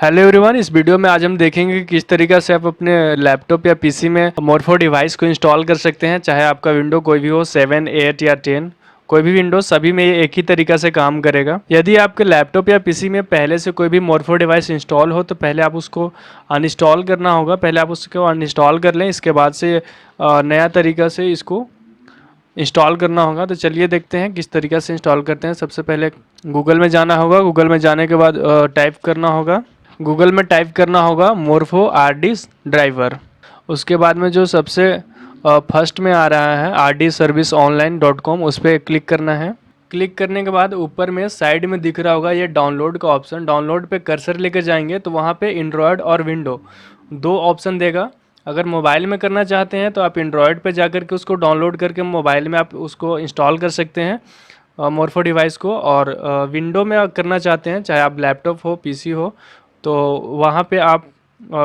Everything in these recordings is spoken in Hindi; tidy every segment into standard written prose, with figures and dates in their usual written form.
हेलो एवरीवन, इस वीडियो में आज हम देखेंगे कि किस तरीक़ा से आप अपने लैपटॉप या पीसी में मोरफो डिवाइस को इंस्टॉल कर सकते हैं। चाहे आपका विंडो कोई भी हो, 7, 8 या 10, कोई भी विंडो, सभी में ये एक ही तरीक़ा से काम करेगा। यदि आपके लैपटॉप या पीसी में पहले से कोई भी मोरफो डिवाइस इंस्टॉल हो तो पहले आप उसको अनइंस्टॉल करना होगा। पहले आप उसको अनइंस्टॉल कर लें, इसके बाद से नया तरीक़ा से इसको इंस्टॉल करना होगा। तो चलिए देखते हैं किस तरीक़ा से इंस्टॉल करते हैं। सबसे पहले गूगल में जाना होगा। गूगल में जाने के बाद टाइप करना होगा, गूगल में टाइप करना होगा मोरफो आरडी ड्राइवर। उसके बाद में जो सबसे फर्स्ट में आ रहा है rdserviceonline.com, उस पर क्लिक करना है। क्लिक करने के बाद ऊपर में साइड में दिख रहा होगा ये डाउनलोड का ऑप्शन। डाउनलोड पे कर्सर लेकर जाएंगे तो वहाँ पे एंड्रॉयड और विंडो दो ऑप्शन देगा। अगर मोबाइल में करना चाहते हैं तो आप एंड्रॉयड पे जाकर के उसको डाउनलोड करके मोबाइल में आप उसको इंस्टॉल कर सकते हैं मोरफो डिवाइस को। और विंडो में करना चाहते हैं, चाहे आप लैपटॉप हो, पीसी हो, तो वहाँ पे आप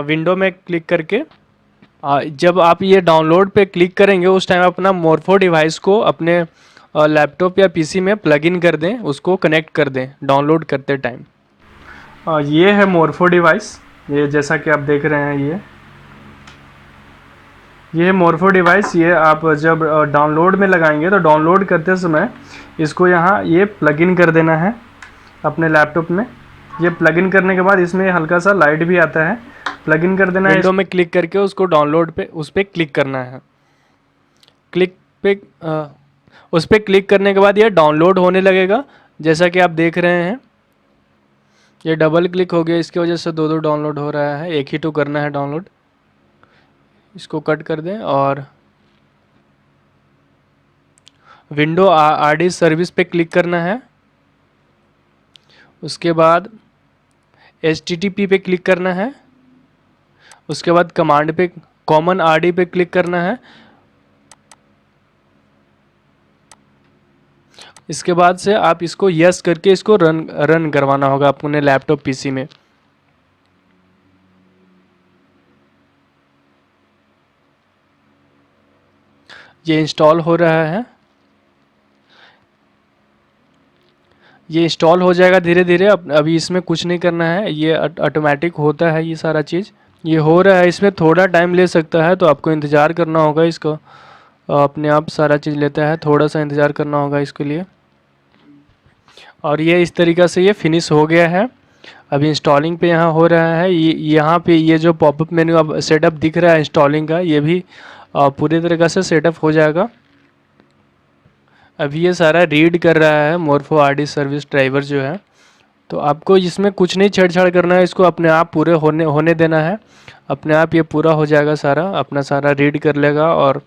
विंडो में क्लिक करके जब आप ये डाउनलोड पे क्लिक करेंगे उस टाइम अपना मोरफो डिवाइस को अपने लैपटॉप या पीसी में प्लग इन कर दें, उसको कनेक्ट कर दें डाउनलोड करते टाइम। ये है मोरफो डिवाइस, ये जैसा कि आप देख रहे हैं ये मोरफो डिवाइस। ये आप जब डाउनलोड में लगाएंगे तो डाउनलोड करते समय इसको यहाँ ये प्लग इन कर देना है अपने लैपटॉप में। ये प्लग इन करने के बाद इसमें हल्का सा लाइट भी आता है, प्लग इन कर देना है। विंडो में क्लिक करके उसको डाउनलोड पे उस पर क्लिक करना है। क्लिक पे उस पर क्लिक करने के बाद ये डाउनलोड होने लगेगा, जैसा कि आप देख रहे हैं। ये डबल क्लिक हो गया, इसकी वजह से दो दो डाउनलोड हो रहा है, एक ही तो करना है डाउनलोड। इसको कट कर दें और विंडो आरडी सर्विस पे क्लिक करना है। उसके बाद HTTP पे क्लिक करना है। उसके बाद कमांड पे कॉमन आरडी पे क्लिक करना है। इसके बाद से आप इसको यस करके इसको रन करवाना होगा अपने लैपटॉप पीसी में। ये इंस्टॉल हो रहा है, ये इंस्टॉल हो जाएगा धीरे धीरे। अभी इसमें कुछ नहीं करना है, ये ऑटोमेटिक होता है ये सारा चीज़। ये हो रहा है, इसमें थोड़ा टाइम ले सकता है तो आपको इंतज़ार करना होगा। इसको अपने आप सारा चीज़ लेता है, थोड़ा सा इंतज़ार करना होगा इसके लिए। और ये इस तरीक़ा से ये फिनिश हो गया है। अभी इंस्टॉलिंग पे यहाँ हो रहा है। ये यहाँ पे ये जो पॉपअप मेन्यू अब सेटअप दिख रहा है इंस्टॉलिंग का, ये भी पूरी तरीक़ा से सेटअप हो जाएगा। अभी ये सारा रीड कर रहा है मोरफो आरडी सर्विस ड्राइवर जो है। तो आपको इसमें कुछ नहीं छेड़छाड़ करना है, इसको अपने आप पूरे होने देना है। अपने आप ये पूरा हो जाएगा, सारा अपना सारा रीड कर लेगा। और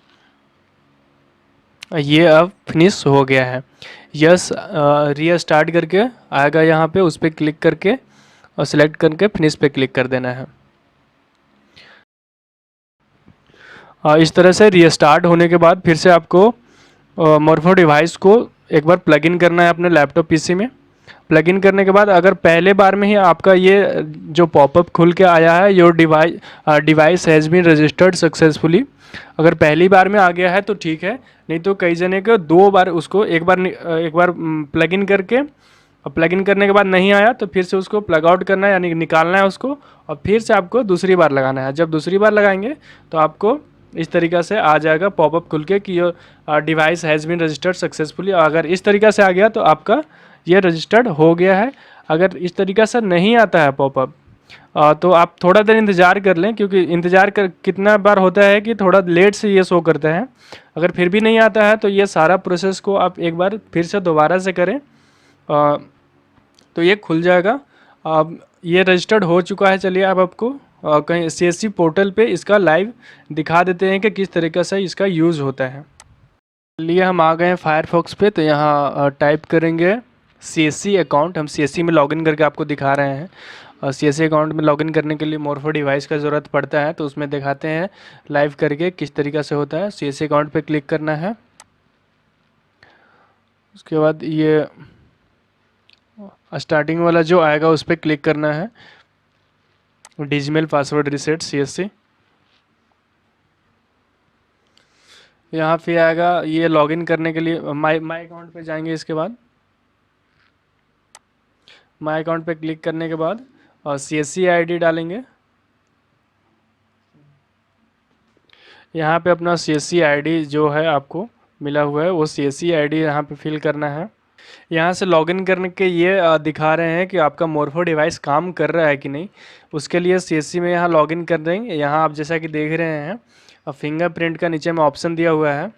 ये अब फिनिश हो गया है। यस रीस्टार्ट करके आएगा यहाँ पे, उस पर क्लिक करके और सिलेक्ट करके फिनिश पे क्लिक कर देना है। इस तरह से रीस्टार्ट होने के बाद फिर से आपको मोरफो डिवाइस को एक बार प्लग इन करना है अपने लैपटॉप पीसी में। प्लग इन करने के बाद अगर पहले बार में ही आपका ये जो पॉपअप खुल के आया है, your device has been registered successfully, अगर पहली बार में आ गया है तो ठीक है। नहीं तो कई जने को दो बार उसको एक बार प्लग इन करके, और प्लग इन करने के बाद नहीं आया तो फिर से उसको प्लग आउट करना है, यानी निकालना है उसको, और फिर से आपको दूसरी बार लगाना है। जब दूसरी बार लगाएंगे तो आपको इस तरीक़ा से आ जाएगा पॉपअप खुल के कि your device has been registered successfully. अगर इस तरीक़ा से आ गया तो आपका ये रजिस्टर्ड हो गया है। अगर इस तरीक़ा से नहीं आता है पॉपअप तो आप थोड़ा देर इंतज़ार कर लें, क्योंकि इंतज़ार कर कितना बार होता है कि थोड़ा लेट से ये शो करता है। अगर फिर भी नहीं आता है तो ये सारा प्रोसेस को आप एक बार फिर से दोबारा से करें तो ये खुल जाएगा। अब ये रजिस्टर्ड हो चुका है। चलिए अब आपको कहीं CSC पोर्टल पे इसका लाइव दिखा देते हैं कि किस तरीक़े से इसका यूज़ होता है। चलिए हम आ गए हैं फायरफॉक्स पे, तो यहाँ टाइप करेंगे CSC अकाउंट। हम CSC में लॉगिन करके आपको दिखा रहे हैं। CSC अकाउंट में लॉगिन करने के लिए मोरफो डिवाइस का ज़रूरत पड़ता है, तो उसमें दिखाते हैं लाइव करके किस तरीक़ा से होता है। CSC अकाउंट पे क्लिक करना है। उसके बाद ये स्टार्टिंग वाला जो आएगा उस पर क्लिक करना है, डिजिटल पासवर्ड रीसेट CSC। यहाँ पे आएगा ये लॉगिन करने के लिए माई अकाउंट पे जाएंगे। इसके बाद माई अकाउंट पे क्लिक करने के बाद और CSC ID डालेंगे। यहाँ पे अपना CSC ID जो है आपको मिला हुआ है वो CSC ID यहाँ पे फिल करना है। यहाँ से लॉगिन करने के ये दिखा रहे हैं कि आपका मोरफो डिवाइस काम कर रहा है कि नहीं। उसके लिए CSC में यहाँ लॉगिन कर देंगे। यहाँ आप जैसा कि देख रहे हैं फिंगरप्रिंट का नीचे में ऑप्शन दिया हुआ है।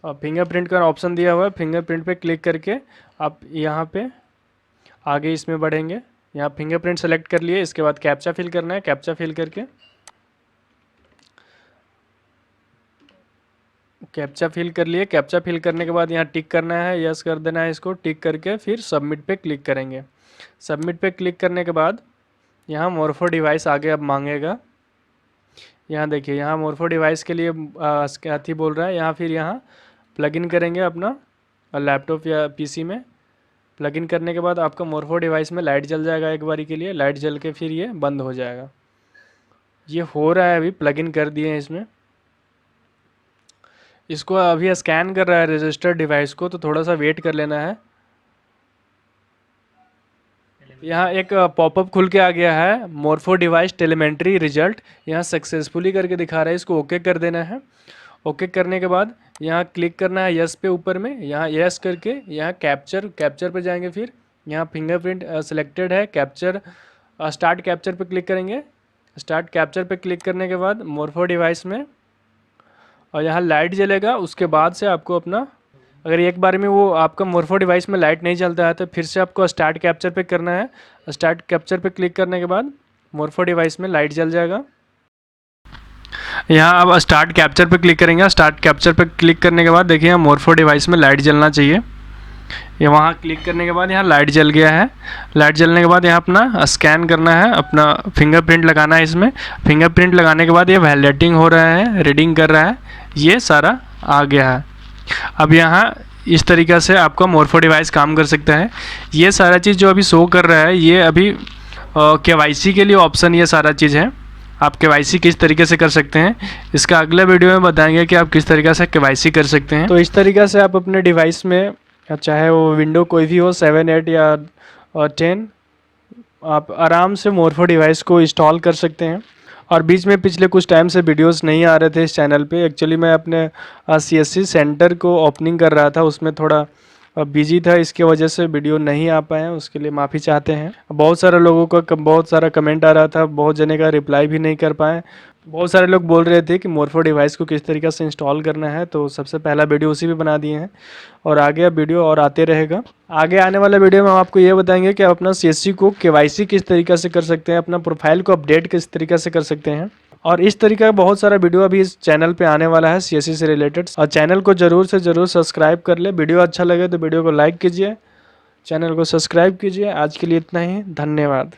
फिंगरप्रिंट का ऑप्शन दिया हुआ है, फिंगरप्रिंट पे क्लिक करके आप यहाँ पे आगे इसमें बढ़ेंगे। यहाँ फिंगरप्रिंट सेलेक्ट कर लिए, इसके बाद कैप्चा फिल करना है। कैप्चा फिल करके कैप्चा फिल कर लिए। कैप्चा फिल करने के बाद यहाँ टिक करना है, यस कर देना है इसको। टिक करके फिर सबमिट पे क्लिक करेंगे। सबमिट पे क्लिक करने के बाद यहाँ मोरफो डिवाइस आगे अब मांगेगा। यहाँ देखिए, यहाँ मोरफो डिवाइस के लिए अथी बोल रहा है। यहाँ फिर यहाँ प्लगइन करेंगे अपना लैपटॉप या PC में। प्लगइन करने के बाद आपका मोरफो डिवाइस में लाइट जल जाएगा एक बारी के लिए। लाइट जल के फिर ये बंद हो जाएगा। ये हो रहा है, अभी प्लगइन कर दिए हैं इसमें। इसको अभी स्कैन कर रहा है रजिस्टर्ड डिवाइस को, तो थोड़ा सा वेट कर लेना है। यहाँ एक पॉपअप खुल के आ गया है, मोरफो डिवाइस टेलीमेंट्री रिजल्ट। यहाँ सक्सेसफुली करके दिखा रहा है, इसको ओके कर देना है। ओके करने के बाद यहाँ क्लिक करना है यस पे ऊपर में। यहाँ यस करके यहाँ कैप्चर पे जाएंगे। फिर यहाँ फिंगरप्रिंट सिलेक्टेड है, कैप्चर स्टार्ट कैप्चर पे क्लिक करेंगे। स्टार्ट कैप्चर पे क्लिक करने के बाद मोरफो डिवाइस में और यहाँ लाइट जलेगा। उसके बाद से आपको अपना, अगर एक बार में वो आपका मोरफो डिवाइस में लाइट नहीं जलता है तो फिर से आपको स्टार्ट कैप्चर पे करना है। स्टार्ट कैप्चर पे क्लिक करने के बाद मोरफो डिवाइस में लाइट जल जाएगा। यहाँ अब स्टार्ट कैप्चर पे क्लिक करेंगे। स्टार्ट कैप्चर पे क्लिक करने के बाद देखिए यहाँ मोरफो डिवाइस में लाइट जलना चाहिए। ये वहाँ क्लिक करने के बाद यहाँ लाइट जल गया है। लाइट जलने के बाद यहाँ अपना स्कैन करना है, अपना फिंगरप्रिंट लगाना है इसमें। फिंगरप्रिंट लगाने के बाद ये वैलिडेटिंग हो रहा है, रीडिंग कर रहा है, ये सारा आ गया है। अब यहाँ इस तरीक़ा से आपका मोरफो डिवाइस काम कर सकता है। ये सारा चीज़ जो अभी शो कर रहा है ये अभी KYC के लिए ऑप्शन ये सारा चीज़ है। आप KYC किस तरीके से कर सकते हैं, इसका अगले वीडियो में बताएंगे कि आप किस तरीके से KYC कर सकते हैं। तो इस तरीक़ा से आप अपने डिवाइस में, चाहे वो विंडो कोई भी हो 7, 8 या 10, आप आराम से मोरफो डिवाइस को इंस्टॉल कर सकते हैं। और बीच में पिछले कुछ टाइम से वीडियोस नहीं आ रहे थे इस चैनल पे। एक्चुअली मैं अपने CSC सेंटर को ओपनिंग कर रहा था, उसमें थोड़ा बिजी था, इसकी वजह से वीडियो नहीं आ पाए हैं। उसके लिए माफ़ी चाहते हैं। बहुत सारे लोगों का बहुत सारा कमेंट आ रहा था, बहुत जने का रिप्लाई भी नहीं कर पाए। बहुत सारे लोग बोल रहे थे कि मोरफो डिवाइस को किस तरीके से इंस्टॉल करना है, तो सबसे पहला वीडियो उसी पे बना दिए हैं और आगे अब वीडियो और आते रहेगा। आगे आने वाले वीडियो में हम आपको ये बताएंगे कि आप अपना CSC को KYC किस तरीके से कर सकते हैं, अपना प्रोफाइल को अपडेट किस तरीके से कर सकते हैं। और इस तरीके का बहुत सारा वीडियो अभी इस चैनल पे आने वाला है CSC से रिलेटेड। और चैनल को ज़रूर से ज़रूर सब्सक्राइब कर ले। वीडियो अच्छा लगे तो वीडियो को लाइक कीजिए, चैनल को सब्सक्राइब कीजिए। आज के लिए इतना ही, धन्यवाद।